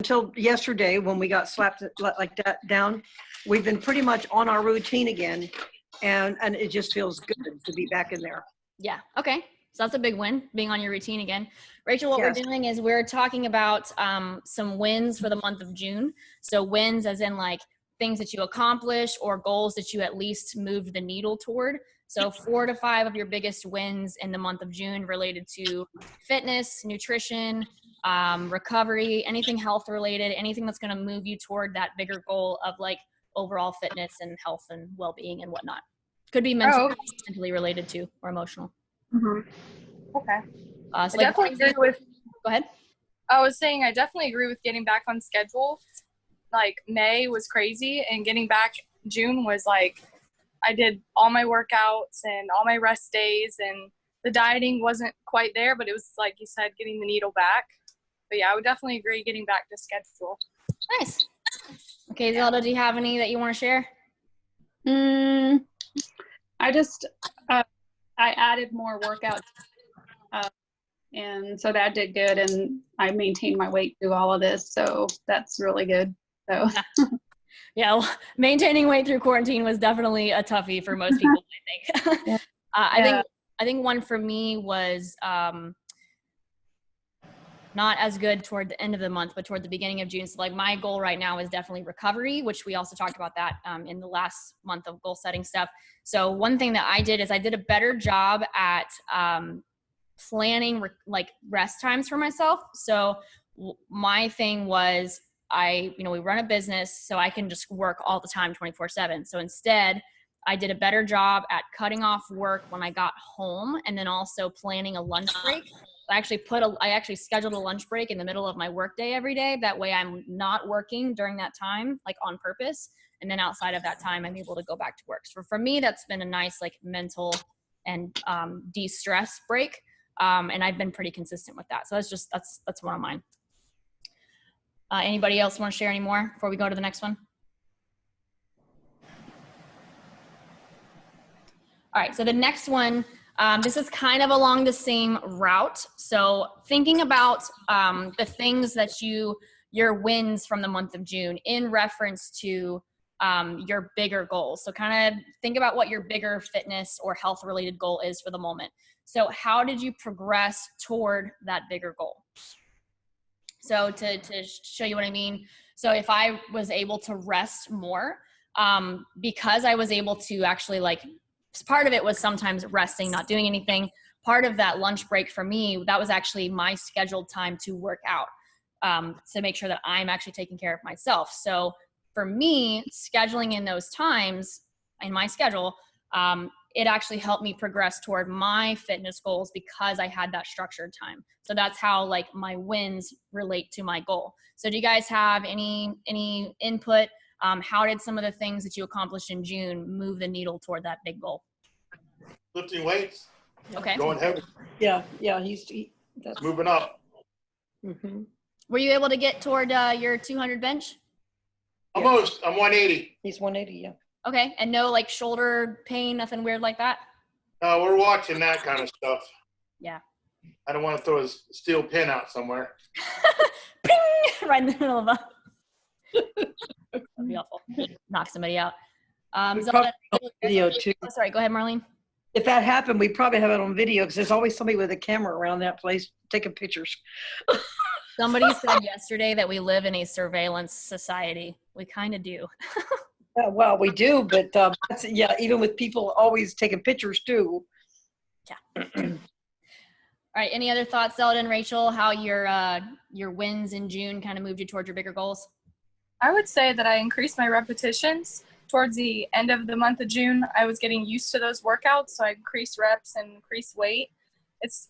until yesterday when we got slapped like that down, we've been pretty much on our routine again. And it just feels good to be back in there. Yeah. Okay. So that's a big win, being on your routine again. Rachel, what Yes. we're doing is we're talking about some wins for the month of June. So wins as in like things that you accomplished or goals that you at least moved the needle toward. So 4 to 5 of your biggest wins in the month of June related to fitness, nutrition, recovery, anything health related, anything that's going to move you toward that bigger goal of like overall fitness and health and well-being and whatnot. Could be mentally related to or emotional. Mm-hmm. Okay. So I like, definitely agree with. Go ahead. I was saying I definitely agree with getting back on schedule. Like May was crazy, and getting back June was like I did all my workouts and all my rest days, and the dieting wasn't quite there, but it was like you said, getting the needle back. But yeah, I would definitely agree getting back to schedule. Nice. Okay, Zelda, do you have any that you want to share? I just I added more workouts, and so that did good, and I maintained my weight through all of this, so that's really good. So yeah, well, maintaining weight through quarantine was definitely a toughie for most people, I think. Yeah. I think one for me was not as good toward the end of the month, but toward the beginning of June. So like my goal right now is definitely recovery, which we also talked about that in the last month of goal setting stuff. So one thing that I did is I did a better job at planning like rest times for myself. So my thing was we run a business, so I can just work all the time 24/7. So instead I did a better job at cutting off work when I got home and then also planning a lunch break. I actually scheduled a lunch break in the middle of my workday every day. That way I'm not working during that time, like on purpose. And then outside of that time, I'm able to go back to work. So for me, that's been a nice like mental and de-stress break. And I've been pretty consistent with that. So that's one of mine. Anybody else want to share any more before we go to the next one? All right, so the next one, this is kind of along the same route. So thinking about the things that your wins from the month of June in reference to your bigger goals. So kind of think about what your bigger fitness or health related goal is for the moment. So how did you progress toward that bigger goal? So to show you what I mean. So if I was able to rest more, because I was able to actually part of it was sometimes resting, not doing anything. Part of that lunch break for me, that was actually my scheduled time to work out, to make sure that I'm actually taking care of myself. So for me, scheduling in those times in my schedule, it actually helped me progress toward my fitness goals because I had that structured time. So that's how my wins relate to my goal. So do you guys have any input? How did some of the things that you accomplished in June move the needle toward that big goal? Lifting weights. Okay. Going heavy. Yeah, that's Moving up. Mm-hmm. Were you able to get toward your 200 bench? Almost. I'm 180. He's 180, yeah. Okay, and no shoulder pain, nothing weird like that? No, we're watching that kind of stuff. Yeah. I don't want to throw a steel pin out somewhere. Ping! Right in the middle of a... That'd be awful. Knock somebody out. Video too. Oh, sorry, go ahead, Marlene. If that happened, we'd probably have it on video because there's always somebody with a camera around that place taking pictures. Somebody said yesterday that we live in a surveillance society. We kind of do. Well, we do, but even with people always taking pictures too. Yeah. All right. Any other thoughts, Zelda and Rachel, how your wins in June kind of moved you towards your bigger goals? I would say that I increased my repetitions towards the end of the month of June. I was getting used to those workouts, so I increased reps and increased weight.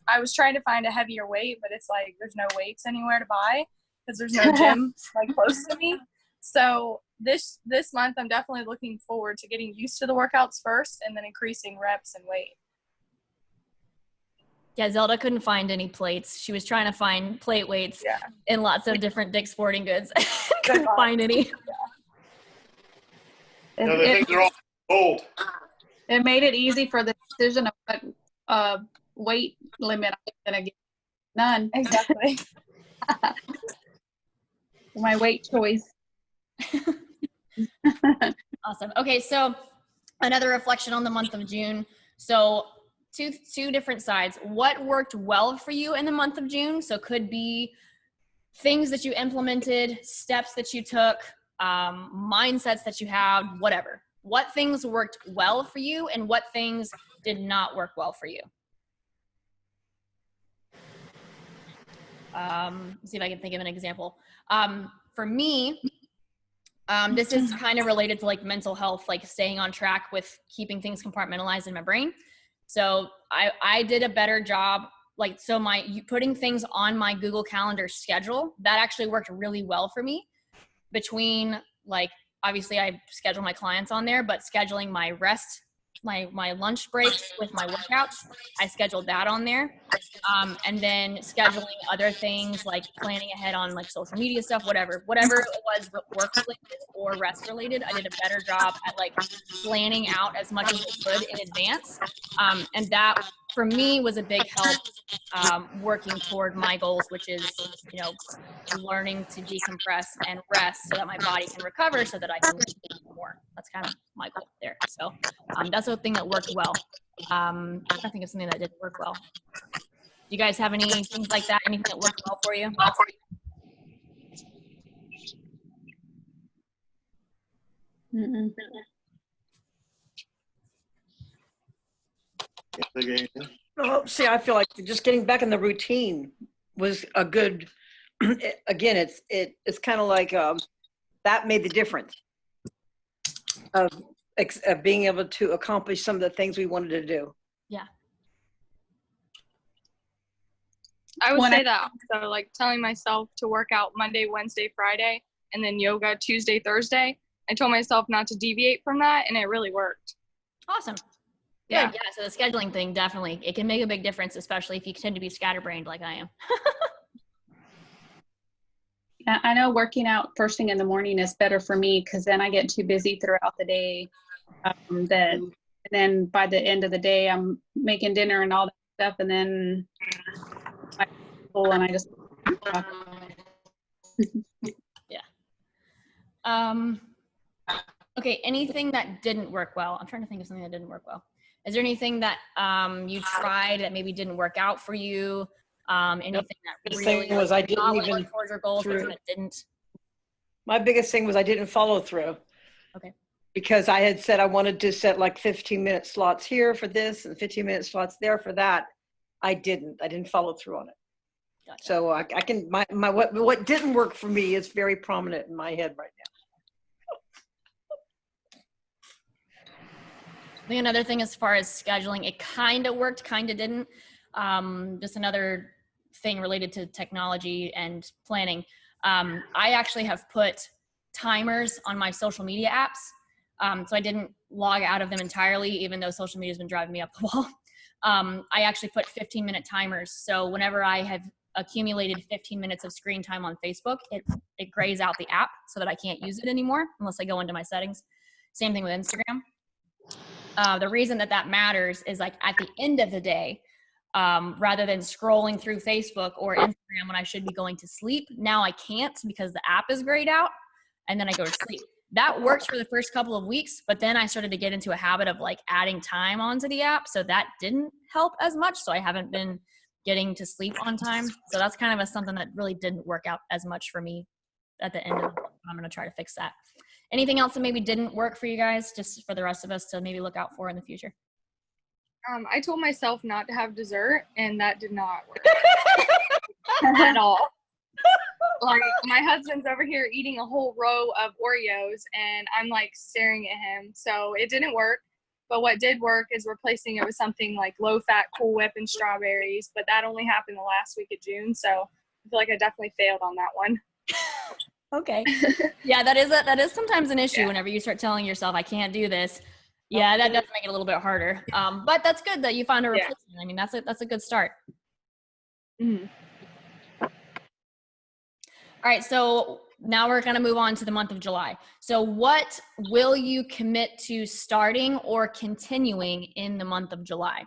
I was trying to find a heavier weight, but it's there's no weights anywhere to buy because there's no gym close to me. So this month, I'm definitely looking forward to getting used to the workouts first and then increasing reps and weight. Yeah, Zelda couldn't find any plates. She was trying to find plate weights in lots of different Dick's Sporting Goods. Couldn't find any. They think they're all old. it made it easy for the decision of what weight limit I was going to get. None. Exactly. My weight choice. Awesome. Okay, so another reflection on the month of June. So two different sides. What worked well for you in the month of June? So could be things that you implemented, steps that you took, mindsets that you had, whatever. What things worked well for you and what things did not work well for you? Let's see if I can think of an example. For me, this is kind of related to like mental health, like staying on track with keeping things compartmentalized in my brain. So I did a better job. Like, so putting things on my Google Calendar schedule, that actually worked really well for me. Between like, obviously I schedule my clients on there, but scheduling my rest, my lunch breaks with my workouts, I scheduled that on there. And then scheduling other things like planning ahead on like social media stuff, whatever it was work related or rest related, I did a better job at like planning out as much as I could in advance. And that for me was a big help working toward my goals, which is, you know, learning to decompress and rest so that my body can recover so that I can live more. That's kind of my goal there. So that's a thing that worked well. I think of something that didn't work well. Do you guys have any things like that? Anything that worked well for you? Mm-mm. Oh, see, I feel like just getting back in the routine was a good, again, it's kind of like that made the difference of being able to accomplish some of the things we wanted to do. Yeah. I would When say that also, like telling myself to work out Monday, Wednesday, Friday, and then yoga Tuesday, Thursday. I told myself not to deviate from that, and it really worked. Awesome. Good. Yeah. Yeah. So the scheduling thing, definitely, it can make a big difference, especially if you tend to be scatterbrained like I am. Yeah, I know working out first thing in the morning is better for me because then I get too busy throughout the day. And then by the end of the day, I'm making dinner and all that stuff, and then I just. Okay. Anything that didn't work well? I'm trying to think of something that didn't work well. Is there anything that you tried that maybe didn't work out for you? Anything that Biggest really thing was I didn't not even work towards your goals, but through. that didn't? My biggest thing was I didn't follow through. Okay. Because I had said I wanted to set like 15-minute slots here for this and 15-minute slots there for that. I didn't follow through on it. Gotcha. So I can, what didn't work for me is very prominent in my head right now. I think another thing as far as scheduling, it kind of worked, kind of didn't. Just another thing related to technology and planning. I actually have put timers on my social media apps. So I didn't log out of them entirely, even though social media has been driving me up the wall. I actually put 15-minute timers. So whenever I have accumulated 15 minutes of screen time on Facebook, it grays out the app so that I can't use it anymore unless I go into my settings. Same thing with Instagram. The reason that matters is like at the end of the day, rather than scrolling through Facebook or Instagram when I should be going to sleep, now I can't because the app is grayed out and then I go to sleep. That worked for the first couple of weeks, but then I started to get into a habit of like adding time onto the app. So that didn't help as much. So I haven't been getting to sleep on time. So that's kind of something that really didn't work out as much for me at the end of it. I'm going to try to fix that. Anything else that maybe didn't work for you guys, just for the rest of us to maybe look out for in the future? I told myself not to have dessert, and that did not work at all. Like, my husband's over here eating a whole row of Oreos, and I'm like staring at him. So it didn't work. But what did work is replacing it with something like low-fat Cool Whip and strawberries. But that only happened the last week of June, so I feel like I definitely failed on that one. Okay. Yeah, that is sometimes an issue whenever you start telling yourself, I can't do this. Yeah, that does make it a little bit harder. But that's good that you found a replacement. I mean, that's a good start. Mm-hmm. All right, so now we're going to move on to the month of July. So what will you commit to starting or continuing in the month of July?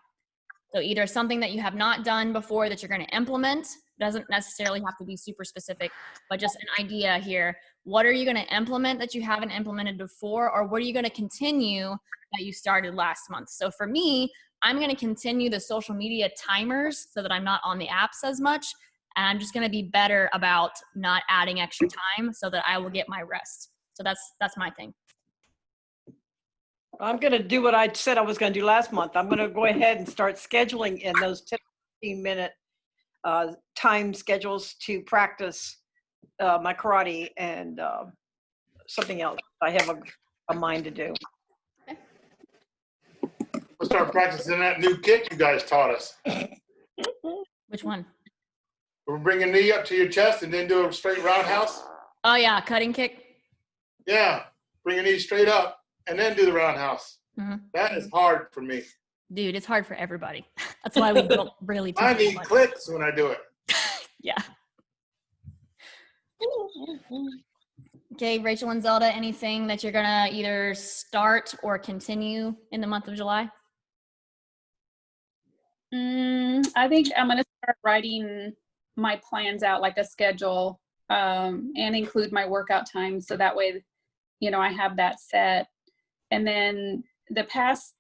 So either something that you have not done before that you're going to implement doesn't necessarily have to be super specific, but just an idea here. What are you going to implement that you haven't implemented before, or what are you going to continue that you started last month? So for me, I'm going to continue the social media timers so that I'm not on the apps as much. And I'm just going to be better about not adding extra time so that I will get my rest. So that's my thing. I'm going to do what I said I was going to do last month. I'm going to go ahead and start scheduling in those 10, 15-minute time schedules to practice my karate and something else I have a mind to do. We'll start practicing that new kick you guys taught us. Which one? We'll bring a knee up to your chest and then do a straight roundhouse. Oh yeah, cutting kick. Yeah, bring a knee straight up and then do the roundhouse. Mm-hmm. That is hard for me. Dude, it's hard for everybody. That's why we don't really teach I need much. clicks when I do it. Yeah. Okay, Rachel and Zelda, anything that you're gonna either start or continue in the month of July? I think I'm going to start writing my plans out, like a schedule, and include my workout times. So that way, I have that set. And then the past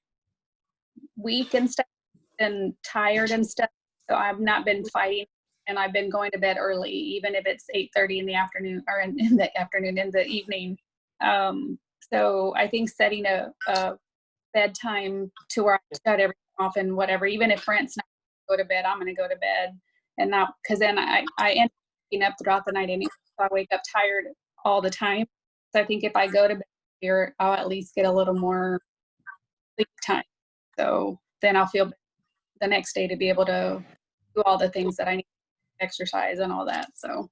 week and stuff, I've been tired and stuff. So I've not been fighting, and I've been going to bed early, even if it's 8:30 in the afternoon, or in the evening. So I think setting a bedtime to where I shut everything off and whatever, even if Brent's not going to go to bed, I'm going to go to bed, and not, because then I end up waking up throughout the night anyway. So I wake up tired all the time. So I think if I go to bed here, I'll at least get a little more sleep time. So then I'll feel the next day to be able to do all the things that I need, exercise and all that. So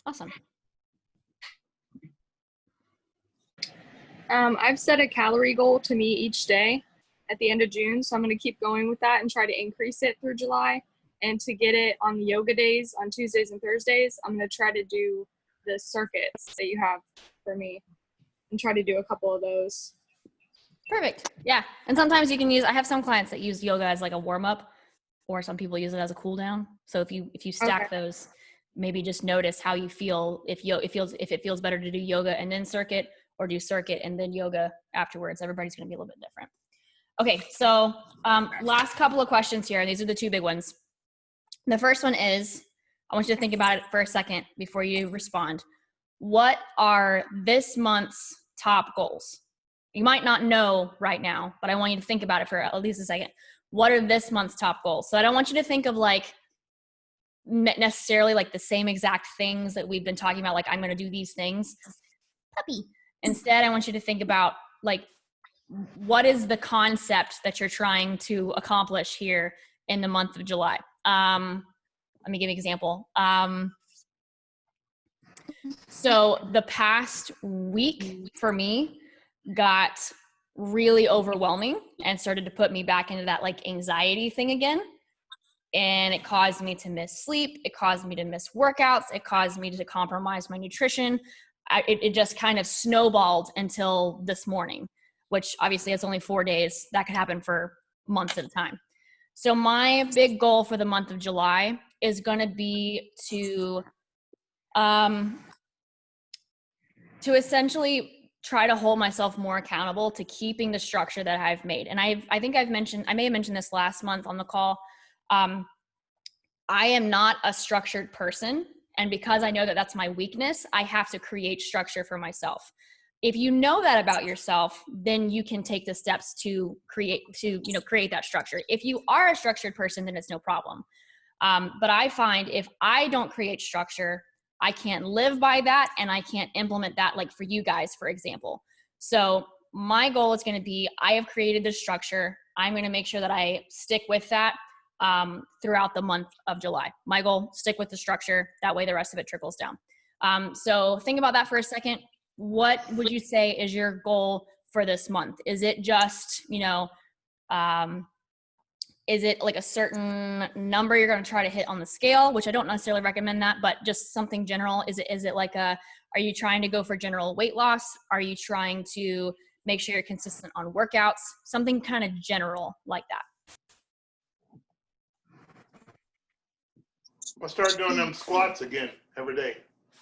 Awesome. I've set a calorie goal to meet each day at the end of June, so I'm going to keep going with that and try to increase it through July. And to get it on the yoga days on Tuesdays and Thursdays, I'm going to try to do the circuits that you have for me and try to do a couple of those. Perfect. Yeah. And sometimes you can use, I have some clients that use yoga as like a warm up, or some people use it as a cool down. So if you stack those, maybe just notice how you feel, if it feels better to do yoga and then circuit, or do circuit and then yoga afterwards. Everybody's going to be a little bit different. Okay. So last couple of questions here. These are the two big ones. The first one is, I want you to think about it for a second before you respond. What are this month's top goals? You might not know right now, but I want you to think about it for at least a second. What are this month's top goals? So I don't want you to think of like necessarily like the same exact things that we've been talking about, like I'm going to do these things. Puppy. Instead, I want you to think about like, what is the concept that you're trying to accomplish here in the month of July? Let me give you an example. So the past week for me got really overwhelming and started to put me back into that like anxiety thing again. And it caused me to miss sleep. It caused me to miss workouts. It caused me to compromise my nutrition. It just kind of snowballed until this morning, which obviously it's only 4 days. That could happen for months at a time. So my big goal for the month of July is going to be to essentially try to hold myself more accountable to keeping the structure that I've made. And I think I may have mentioned this last month on the call. I am not a structured person. And because I know that that's my weakness, I have to create structure for myself. If you know that about yourself, then you can take the steps to create that structure. If you are a structured person, then it's no problem. But I find if I don't create structure, I can't live by that and I can't implement that, like for you guys, for example. So my goal is going to be, I have created this structure. I'm going to make sure that I stick with that throughout the month of July. My goal, stick with the structure. That way the rest of it trickles down. So think about that for a second. What would you say is your goal for this month? Is it just, is it like a certain number you're going to try to hit on the scale, which I don't necessarily recommend that, but just something general? Is it like are you trying to go for general weight loss? Are you trying to make sure you're consistent on workouts? Something kind of general like that. gonna start doing them squats again every day.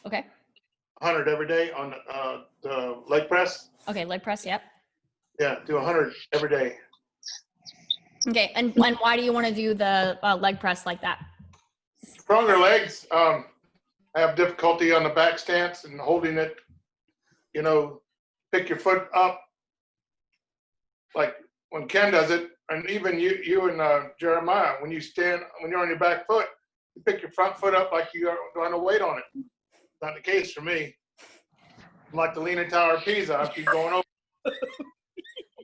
Okay. 100 every day on the leg press. Okay, leg press, yep. Yeah, do 100 every day. Okay, and why do you want to do the leg press like that? Stronger legs. I have difficulty on the back stance and holding it. You know, pick your foot up. Like when Ken does it, and even you and Jeremiah, when you're on your back foot, you pick your front foot up like you're going to weight on it. Not the case for me. I'm like the Leaning Tower of Pisa. I keep going over.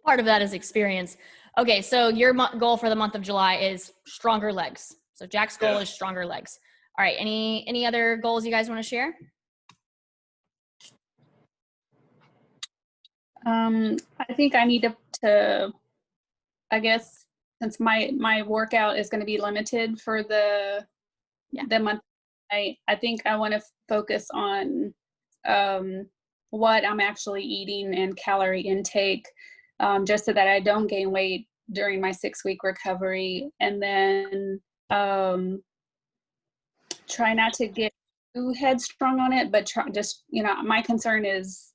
Part of that is experience. Okay, so your goal for the month of July is stronger legs. So Jack's goal is stronger legs. All right, any other goals you guys want to share? I think I need to I guess since my workout is going to be limited for the month, I think I want to focus on what I'm actually eating and calorie intake, just so that I don't gain weight during my 6-week recovery, and then try not to get too headstrong on it, but just, my concern is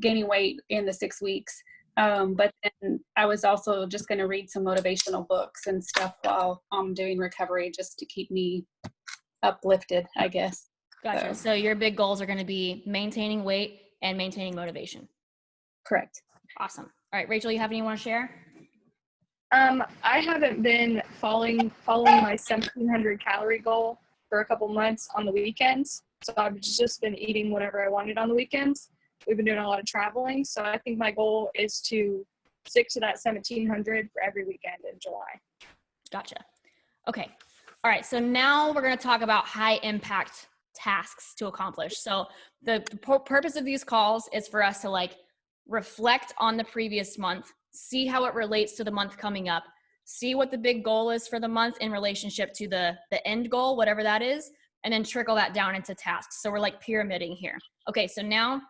gaining weight in the 6 weeks. But then I was also just going to read some motivational books and stuff while I'm doing recovery, just to keep me uplifted, I guess. Gotcha. So your big goals are going to be maintaining weight and maintaining motivation. Correct. Awesome. All right, Rachel, you have any you want to share? I haven't been following my 1,700 calorie goal for a couple months on the weekends. So I've just been eating whatever I wanted on the weekends. We've been doing a lot of traveling. So I think my goal is to stick to that 1,700 for every weekend in July. Gotcha. Okay. All right. So now we're going to talk about high impact tasks to accomplish. So the purpose of these calls is for us to reflect on the previous month, see how it relates to the month coming up, see what the big goal is for the month in relationship to the end goal, whatever that is, and then trickle that down into tasks. So we're pyramiding here. Okay. So now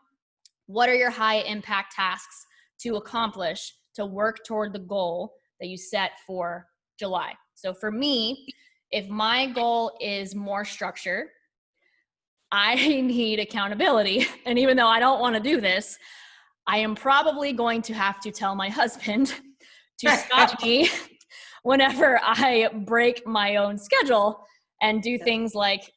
what are your high impact tasks to accomplish to work toward the goal that you set for July? So for me, if my goal is more structure, I need accountability. And even though I don't want to do this, I am probably going to have to tell my husband to stop me whenever I break my own schedule and do things like,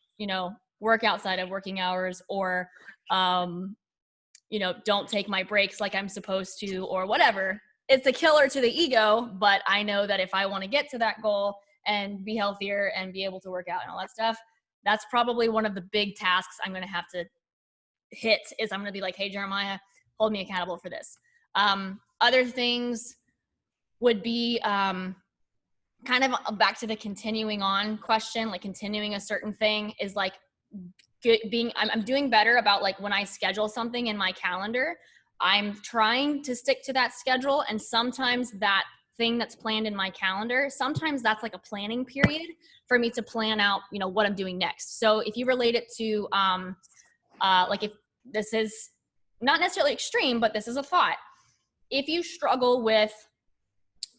work outside of working hours, or, don't take my breaks like I'm supposed to, or whatever. It's a killer to the ego, but I know that if I want to get to that goal and be healthier and be able to work out and all that stuff, that's probably one of the big tasks I'm going to have to hit. Is I'm going to be like, hey, Jeremiah, hold me accountable for this. Other things would be kind of back to the continuing on question, continuing a certain thing is I'm doing better about when I schedule something in my calendar, I'm trying to stick to that schedule. And sometimes that thing that's planned in my calendar, sometimes that's a planning period for me to plan out, what I'm doing next. So if you relate it to, if this is not necessarily extreme, but this is a thought. If you struggle with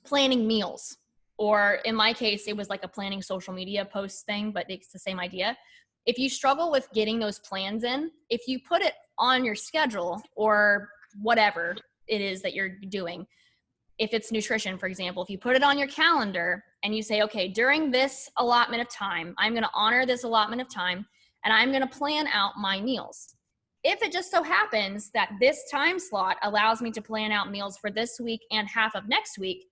planning meals, or in my case, it was a planning social media post thing, but it's the same idea. If you struggle with getting those plans in, if you put it on your schedule or whatever it is that you're doing, if it's nutrition, for example, if you put it on your calendar and you say, okay, during this allotment of time, I'm going to honor this allotment of time and I'm going to plan out my meals. If it just so happens that this time slot allows me to plan out meals for this week and half of next week,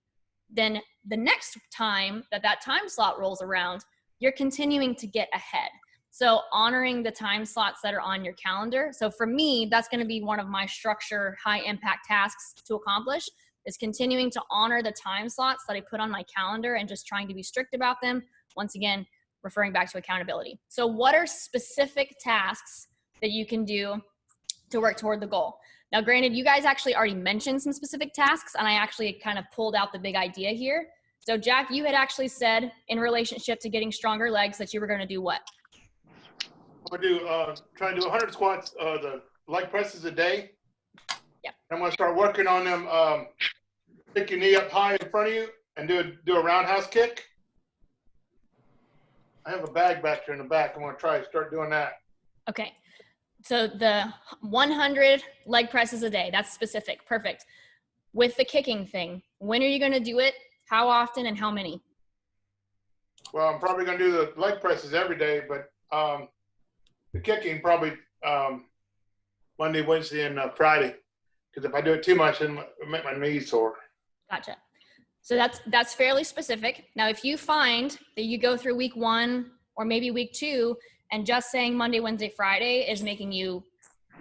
then the next time that time slot rolls around, you're continuing to get ahead. So honoring the time slots that are on your calendar. So for me, that's going to be one of my structure high impact tasks to accomplish, is continuing to honor the time slots that I put on my calendar and just trying to be strict about them. Once again, referring back to accountability. So what are specific tasks that you can do to work toward the goal? Now, granted, you guys actually already mentioned some specific tasks, and I actually kind of pulled out the big idea here. So Jack, you had actually said in relationship to getting stronger legs that you were going to do what? I'm going to try to do 100 squats, the leg presses a day. Yep. I'm going to start working on them. Pick your knee up high in front of you and do a roundhouse kick. I have a bag back here in the back. I'm gonna try to start doing that. Okay. So the 100 leg presses a day, that's specific. Perfect. With the kicking thing, when are you going to do it? How often and how many? Well, I'm probably gonna do the leg presses every day, but the kicking probably Monday, Wednesday, and Friday. Because if I do it too much, then it'll make my knees sore. Gotcha. So that's fairly specific. Now, if you find that you go through week 1 or maybe week 2 and just saying Monday, Wednesday, Friday is making you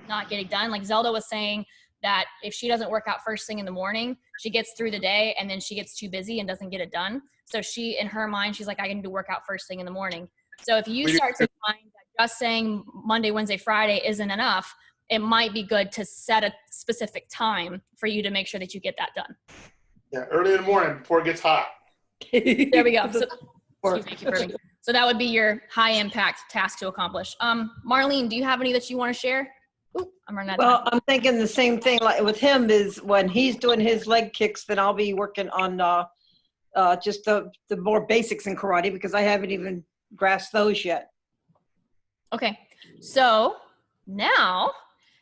not get it done, like Zelda was saying that if she doesn't work out first thing in the morning, she gets through the day and then she gets too busy and doesn't get it done. So she, in her mind, she's like, I can do workout first thing in the morning. So if you start to find that just saying Monday, Wednesday, Friday isn't enough, it might be good to set a specific time for you to make sure that you get that done. Yeah, early in the morning before it gets hot. There we go. So, excuse me, keep burping. So that would be your high impact task to accomplish. Marlene, do you have any that you want to share? Ooh, I'm running out of time. Well, I'm thinking the same thing like with him is when he's doing his leg kicks, then I'll be working on just the more basics in karate because I haven't even grasped those yet. Okay, so now,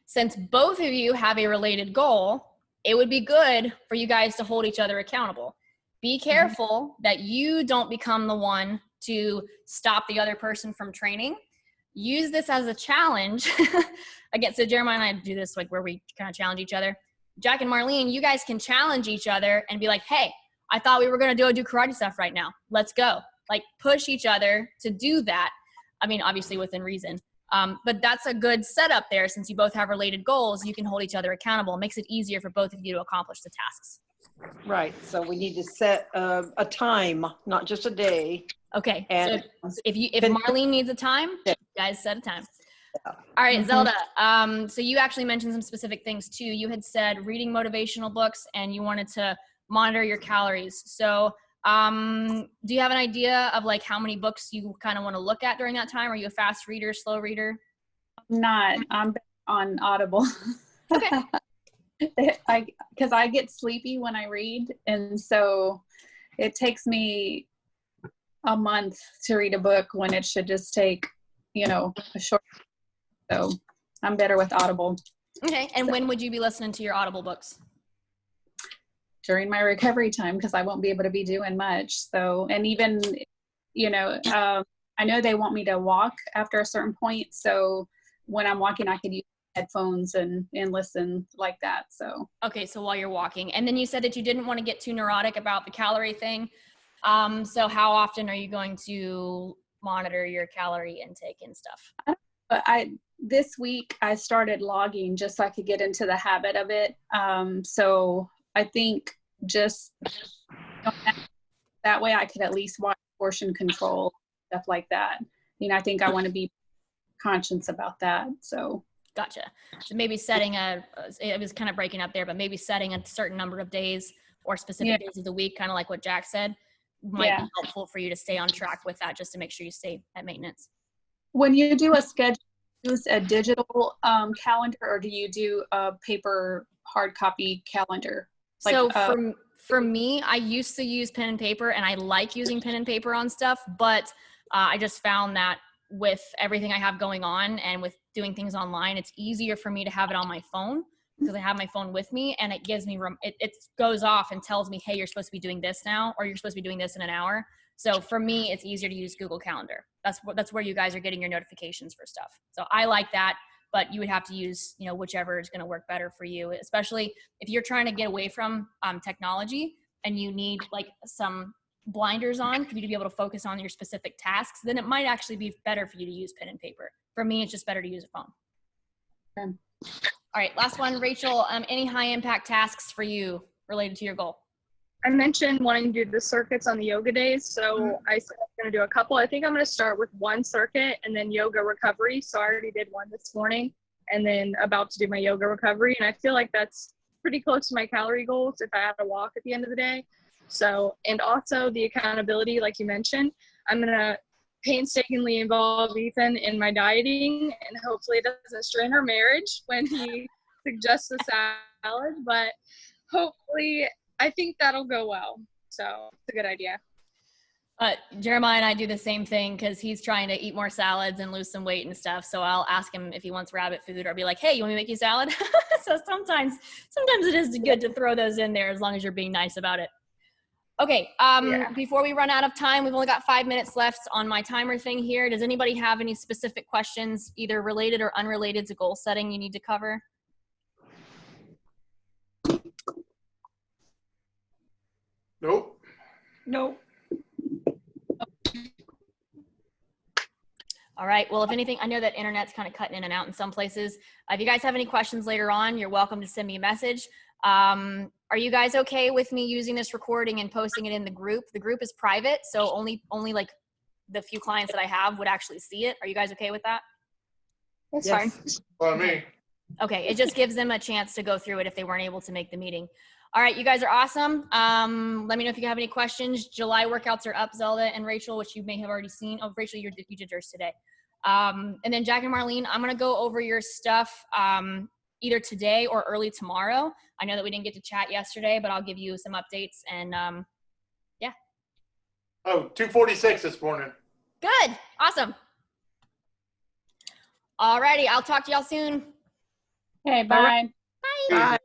since both of you have a related goal, it would be good for you guys to hold each other accountable. Be careful that you don't become the one to stop the other person from training. Use this as a challenge. Again, so Jeremiah and I do this like where we kind of challenge each other. Jack and Marlene, you guys can challenge each other and be like, hey, I thought we were going to do karate stuff right now. Let's go. Like push each other to do that. I mean, obviously within reason. But that's a good setup there. Since you both have related goals, you can hold each other accountable. It makes it easier for both of you to accomplish the tasks. Right. So we need to set a time, not just a day. Okay. And So if Marlene needs a time, you guys set a time. All right, Mhm. Zelda. So you actually mentioned some specific things too. You had said reading motivational books and you wanted to monitor your calories. So do you have an idea of like how many books you kind of want to look at during that time? Are you a fast reader, slow reader? I'm on Audible. Okay. Because I get sleepy when I read, and so it takes me a month to read a book when it should just take, a short. So I'm better with Audible. Okay. And when would you be listening to your Audible books? During my recovery time, because I won't be able to be doing much. So, and even, I know they want me to walk after a certain point. So when I'm walking, I could use headphones and listen like that. So okay, so while you're walking, and then you said that you didn't want to get too neurotic about the calorie thing. So how often are you going to monitor your calorie intake and stuff? but this week I started logging just so I could get into the habit of it. So I think just that way I could at least watch portion control, stuff like that. I think I want to be conscious about that. So Gotcha. So maybe setting it was kind of breaking up there, but maybe setting a certain number of days or specific days of the week, kind of like what Jack said, might be helpful for you to stay on track with that, just to make sure you stay at maintenance. When you do a schedule, use a digital calendar, or do you do a paper hard copy calendar? Like, so for me, I used to use pen and paper, and I like using pen and paper on stuff, but I just found that with everything I have going on and with doing things online, it's easier for me to have it on my phone because I have my phone with me, and it gives me it goes off and tells me, hey, you're supposed to be doing this now, or you're supposed to be doing this in an hour. So for me, it's easier to use Google Calendar. That's where you guys are getting your notifications for stuff. So I like that, but you would have to use, whichever is going to work better for you, especially if you're trying to get away from technology and you need like some blinders on for you to be able to focus on your specific tasks, then it might actually be better for you to use pen and paper. For me, it's just better to use a phone. Okay. All right, last one, Rachel, any high impact tasks for you related to your goal? I mentioned wanting to do the circuits on the yoga days. So I said I'm going to do a couple. I think I'm going to start with one circuit and then yoga recovery. So I already did one this morning and then about to do my yoga recovery. And I feel like that's pretty close to my calorie goals if I have to walk at the end of the day. So, and also the accountability, like you mentioned, I'm going to painstakingly involve Ethan in my dieting, and hopefully it doesn't strain our marriage when he suggests a salad, but hopefully I think that'll go well. So it's a good idea. Jeremiah and I do the same thing because he's trying to eat more salads and lose some weight and stuff. So I'll ask him if he wants rabbit food, or be like, hey, you want me to make you salad? So sometimes it is good to throw those in there as long as you're being nice about it. Okay, before we run out of time, we've only got 5 minutes left on my timer thing here. Does anybody have any specific questions, either related or unrelated to goal setting, you need to cover? Nope. No. All right, well, if anything, I know that internet's kind of cutting in and out in some places. If you guys have any questions later on, you're welcome to send me a message. Are you guys okay with me using this recording and posting it in the group? The group is private, so only like the few clients that I have would actually see it. Are you guys okay with that? That's Yes. fine. Well, me. Okay, it just gives them a chance to go through it if they weren't able to make the meeting. All right, you guys are awesome. Let me know if you have any questions. July workouts are up, Zelda and Rachel, which you may have already seen. Oh, Rachel, you did yours today. And then Jack and Marlene, I'm gonna go over your stuff either today or early tomorrow. I know that we didn't get to chat yesterday, but I'll give you some updates and yeah. Oh, 2:46 this morning. Good, awesome. All righty, I'll talk to y'all soon. Okay, bye. Easy. Bye.